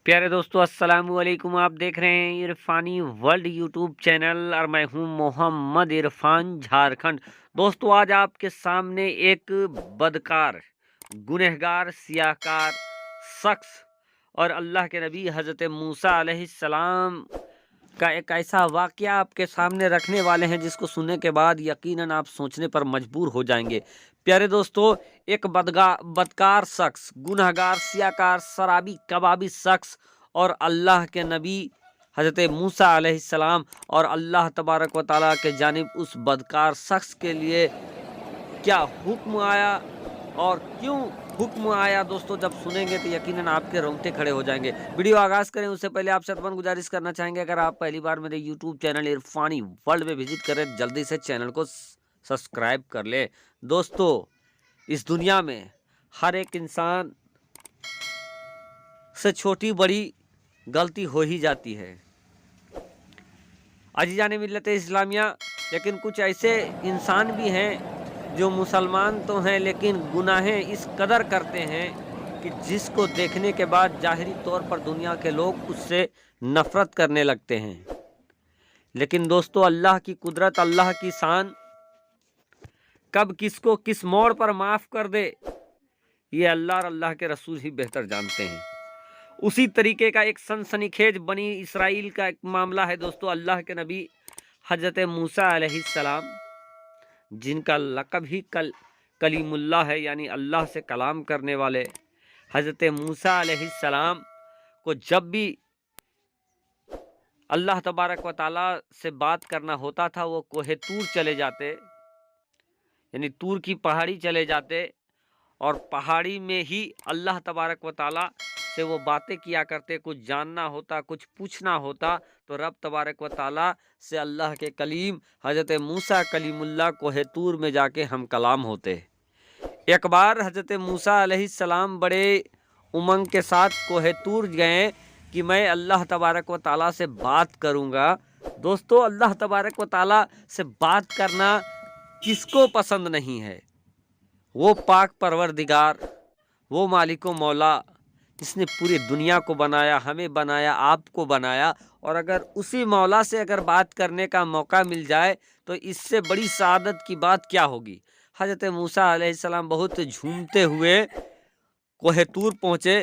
प्यारे दोस्तों, अस्सलाम वालेकुम। आप देख रहे हैं इरफानी वर्ल्ड यूट्यूब चैनल और मैं हूं मोहम्मद इरफान, झारखंड। दोस्तों, आज आपके सामने एक बदकार, गुनहगार, सियाकार शख्स और अल्लाह के नबी हज़रत मूसा अलैहिस्सलाम का एक ऐसा वाक़या आपके सामने रखने वाले हैं जिसको सुनने के बाद यकीनन आप सोचने पर मजबूर हो जाएंगे। प्यारे दोस्तों, एक बदकार शख्स, गुनहगार, सियाकार, शराबी, कबाबी शख्स और अल्लाह के नबी हज़रत मूसा अलैहिस्सलाम और अल्लाह तबारक व तआला के जानिब उस बदकार शख्स के लिए क्या हुक्म आया और क्यों हुक्म आया, दोस्तों जब सुनेंगे तो यकीनन आपके रोंगटे खड़े हो जाएंगे। वीडियो आगाज करें उससे पहले आपसे अतमन गुजारिश करना चाहेंगे, अगर आप पहली बार मेरे यूट्यूब चैनल इरफानी वर्ल्ड में विजिट करें, जल्दी से चैनल को सब्सक्राइब कर ले। दोस्तों, इस दुनिया में हर एक इंसान से छोटी बड़ी गलती हो ही जाती है अजीजान मिल्लत इस्लामिया, लेकिन कुछ ऐसे इंसान भी हैं जो मुसलमान तो हैं लेकिन गुनाहें इस कदर करते हैं कि जिसको देखने के बाद ज़ाहिरी तौर पर दुनिया के लोग उससे नफ़रत करने लगते हैं। लेकिन दोस्तों, अल्लाह की कुदरत, अल्लाह की शान कब किसको किस मोड़ पर माफ़ कर दे, ये अल्लाह और अल्लाह के रसूल ही बेहतर जानते हैं। उसी तरीके का एक सनसनीखेज बनी इसराइल का एक मामला है दोस्तों। अल्लाह के नबी हज़रत मूसा अलैहिस्सलाम, जिनका लक़ब ही कलीमुल्लाह है, यानी अल्लाह से कलाम करने वाले, हज़रत मूसा अलैहिस्सलाम को जब भी अल्लाह तबारक व तआला से बात करना होता था वो कोहे तूर चले जाते, यानी तूर की पहाड़ी चले जाते और पहाड़ी में ही अल्लाह तबारक व तआला से वो बातें किया करते। कुछ जानना होता, कुछ पूछना होता तो रब तबारक व तआला से अल्लाह के कलीम हज़रत मूसा कलीमुल्लाह कोहे तूर में जाके हम कलाम होते। एक बार हज़रत मूसा अलैहिस्सलाम बड़े उमंग के साथ कोहे तूर गए कि मैं अल्लाह तबारक व तआला से बात करूँगा। दोस्तों, अल्लाह तबारक व तआला से बात करना किसको पसंद नहीं है? वो पाक परवरदिगार, वो मालिको मौला जिसने पूरी दुनिया को बनाया, हमें बनाया, आपको बनाया, और अगर उसी मौला से अगर बात करने का मौका मिल जाए तो इससे बड़ी सआदत की बात क्या होगी। हज़रत मूसा अलैहिस्सलाम बहुत झूमते हुए कोहे तूर पहुँचे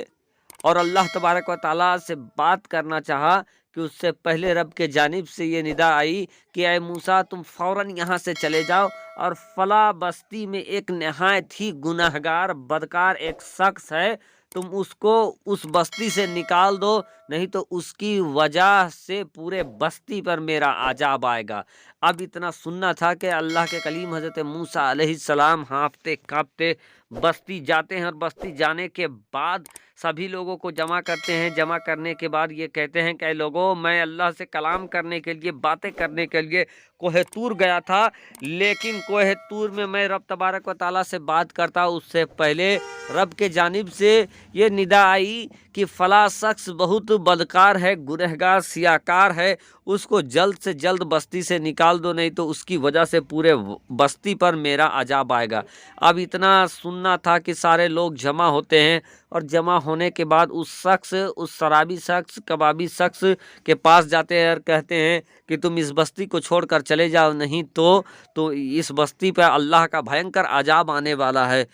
और अल्लाह तबारक व तआला से बात करना चाहा कि उससे पहले रब के जानिब से ये निदा आई कि ऐ मूसा, तुम फ़ौरन यहाँ से चले जाओ और फला बस्ती में एक नहायत ही गुनहगार बदकार एक शख्स है, तुम उसको उस बस्ती से निकाल दो, नहीं तो उसकी वजह से पूरे बस्ती पर मेरा अजाब आएगा। अब इतना सुनना था कि अल्लाह के कलीम हज़रत मूसा अलैहिस्सलाम हाँफते काँपते बस्ती जाते हैं और बस्ती जाने के बाद सभी लोगों को जमा करते हैं। जमा करने के बाद ये कहते हैं कि लोगों, मैं अल्लाह से कलाम करने के लिए, बातें करने के लिए कोहे तूर गया था, लेकिन कोहे तूर में मैं रब तबारक व तआला से बात करता उससे पहले रब के जानिब से ये निदा आई कि फ़ला शख्स बहुत बदकार है, गुनहगार, सियाकार है, उसको जल्द से जल्द बस्ती से निकाल दो, नहीं तो उसकी वजह से पूरे बस्ती पर मेरा अजाब आएगा। अब इतना सुनना था कि सारे लोग जमा होते हैं और जमा होने के बाद उस शख्स, उस शराबी शख्स, कबाबी शख्स के पास जाते हैं और कहते हैं कि तुम इस बस्ती को छोड़कर चले जाओ, नहीं तो इस बस्ती पर अल्लाह का भयंकर अजाब आने वाला है।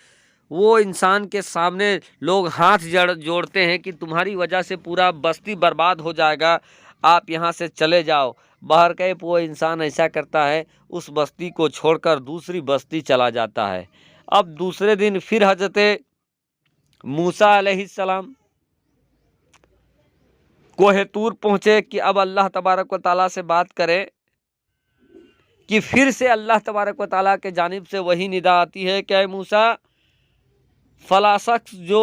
वो इंसान के सामने लोग हाथ जोड़ते हैं कि तुम्हारी वजह से पूरा बस्ती बर्बाद हो जाएगा, आप यहाँ से चले जाओ। बाहर के वो इंसान ऐसा करता है, उस बस्ती को छोड़कर दूसरी बस्ती चला जाता है। अब दूसरे दिन फिर हज़रत मूसा अलैहिस्सलाम कोहे तूर पहुँचे कि अब अल्लाह तबारक व तआला से बात करें, कि फिर से अल्लाह तबारक व तआला के जानिब से वही निदा आती है कि ऐ मूसा, फला शख्स जो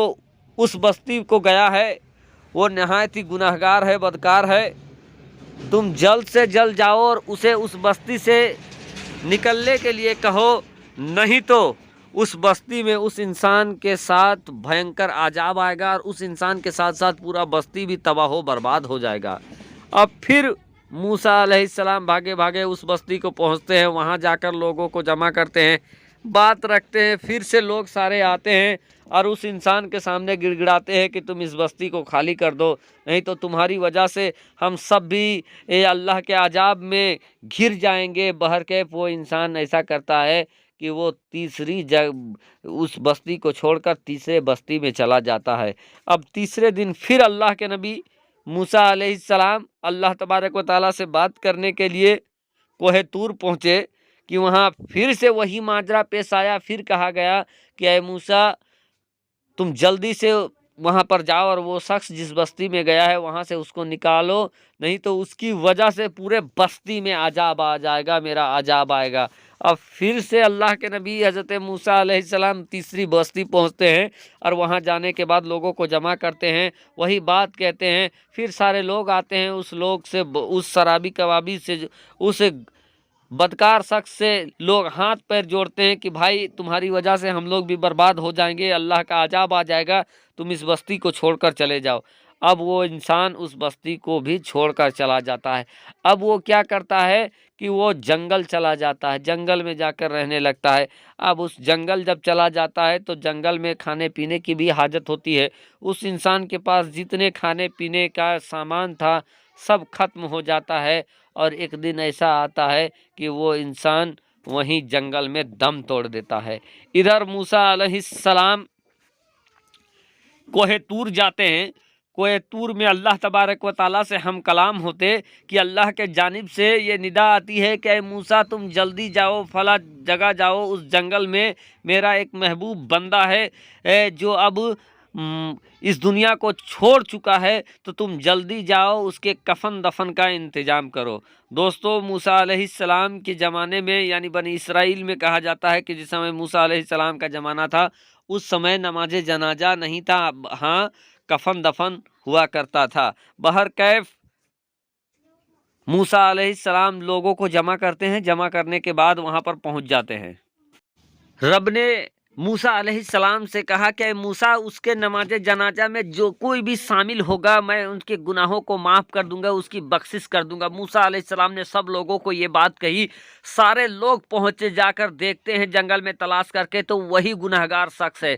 उस बस्ती को गया है वो नहायत ही गुनहगार है, बदकार है, तुम जल्द से जल्द जाओ और उसे उस बस्ती से निकलने के लिए कहो, नहीं तो उस बस्ती में उस इंसान के साथ भयंकर अजाब आएगा और उस इंसान के साथ साथ पूरा बस्ती भी तबाह बर्बाद हो जाएगा। अब फिर मूसा अलैहिस्सलाम भागे भागे उस बस्ती को पहुंचते हैं, वहां जाकर लोगों को जमा करते हैं। बात रखते हैं। फिर से लोग सारे आते हैं और उस इंसान के सामने गिड़गिड़ाते हैं कि तुम इस बस्ती को खाली कर दो, नहीं तो तुम्हारी वजह से हम सब भी अल्लाह के अजाब में घिर जाएंगे। बहरकैफ वो इंसान ऐसा करता है कि वो तीसरी उस बस्ती को छोड़कर तीसरे बस्ती में चला जाता है। अब तीसरे दिन फिर अल्लाह के नबी मूसा अलैहिस्सलाम अल्लाह तबारक व तआला से बात करने के लिए कोहे तूर पहुँचे कि वहाँ फिर से वही माजरा पेश आया। फिर कहा गया कि ऐ मूसा, तुम जल्दी से वहाँ पर जाओ और वो शख्स जिस बस्ती में गया है वहाँ से उसको निकालो, नहीं तो उसकी वजह से पूरे बस्ती में अजाब आ जाएगा, मेरा अजाब आएगा। अब फिर से अल्लाह के नबी हज़रत मूसा अलैहिस्सलाम तीसरी बस्ती पहुँचते हैं और वहाँ जाने के बाद लोगों को जमा करते हैं, वही बात कहते हैं। फिर सारे लोग आते हैं, उस लोग से, उस शराबी कबाबी से, उस बदकार शख्स से लोग हाथ पैर जोड़ते हैं कि भाई तुम्हारी वजह से हम लोग भी बर्बाद हो जाएंगे, अल्लाह का अजाब आ जाएगा, तुम इस बस्ती को छोड़कर चले जाओ। अब वो इंसान उस बस्ती को भी छोड़कर चला जाता है। अब वो क्या करता है कि वो जंगल चला जाता है, जंगल में जाकर रहने लगता है। अब उस जंगल जब चला जाता है तो जंगल में खाने पीने की भी हाजत होती है। उस इंसान के पास जितने खाने पीने का सामान था सब खत्म हो जाता है और एक दिन ऐसा आता है कि वो इंसान वहीं जंगल में दम तोड़ देता है। इधर मूसा अलैहिस्सलाम कोहे तूर जाते हैं। कोहे तूर में अल्लाह तबारक व ताला से हम कलाम होते कि अल्लाह के जानिब से ये निदा आती है कि मूसा तुम जल्दी जाओ, फला जगह जाओ, उस जंगल में मेरा एक महबूब बंदा है जो अब इस दुनिया को छोड़ चुका है, तो तुम जल्दी जाओ, उसके कफन दफन का इंतज़ाम करो। दोस्तों, मूसा अलैहिस्सलाम के ज़माने में, यानी बनी इसराइल में कहा जाता है कि जिस समय मूसा अलैहिस्सलाम का ज़माना था उस समय नमाज जनाजा नहीं था, हाँ कफन दफन हुआ करता था। बहरकैफ मूसा अलैहिस्सलाम लोगों को जमा करते हैं, जमा करने के बाद वहाँ पर पहुँच जाते हैं। रब ने मूसा अलैहिस्सलाम से कहा कि मूसा, उसके नमाज जनाजा में जो कोई भी शामिल होगा मैं उनके गुनाहों को माफ़ कर दूंगा, उसकी बख्शिश कर दूंगा। मूसा अलैहिस्सलाम ने सब लोगों को ये बात कही। सारे लोग पहुँचे, जाकर देखते हैं जंगल में तलाश करके तो वही गुनहगार शख्स है।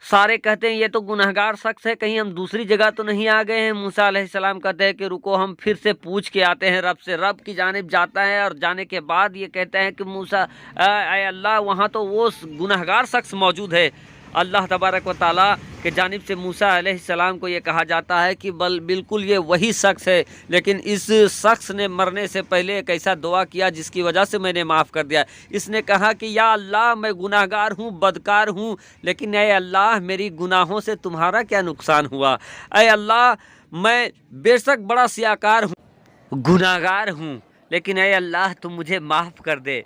सारे कहते हैं ये तो गुनहगार शख्स है, कहीं हम दूसरी जगह तो नहीं आ गए हैं। मूसा अलैहिस्सलाम कहते हैं कि रुको, हम फिर से पूछ के आते हैं रब से। रब की जानिब जाता है और जाने के बाद ये कहते हैं कि मूसा, ऐ अल्लाह, वहाँ तो वो गुनहगार शख्स मौजूद है। अल्लाह तबारक व ताला के जानिब से मूसा अलैहिस्सलाम को ये कहा जाता है कि बिल्कुल ये वही शख्स है, लेकिन इस शख्स ने मरने से पहले एक ऐसा दुआ किया जिसकी वजह से मैंने माफ़ कर दिया। इसने कहा कि या अल्लाह, मैं गुनाहगार हूँ, बदकार हूँ, लेकिन ऐ अल्लाह मेरी गुनाहों से तुम्हारा क्या नुकसान हुआ। ऐ अल्लाह, मैं बेशक बड़ा सियाकार हूँ, गुनाहगार हूँ, लेकिन ऐ अल्लाह तुम मुझे माफ़ कर दे।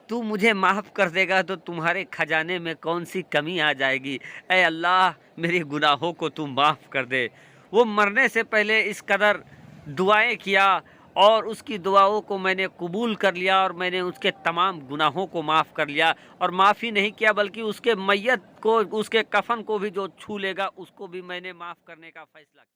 तू मुझे माफ़ कर देगा तो तुम्हारे खजाने में कौन सी कमी आ जाएगी। ऐ अल्लाह, मेरे गुनाहों को तू माफ़ कर दे। वो मरने से पहले इस कदर दुआएं किया और उसकी दुआओं को मैंने कबूल कर लिया और मैंने उसके तमाम गुनाहों को माफ़ कर लिया। और माफ़ ही नहीं किया बल्कि उसके मैयत को, उसके कफन को भी जो छू लेगा उसको भी मैंने माफ़ करने का फ़ैसला किया।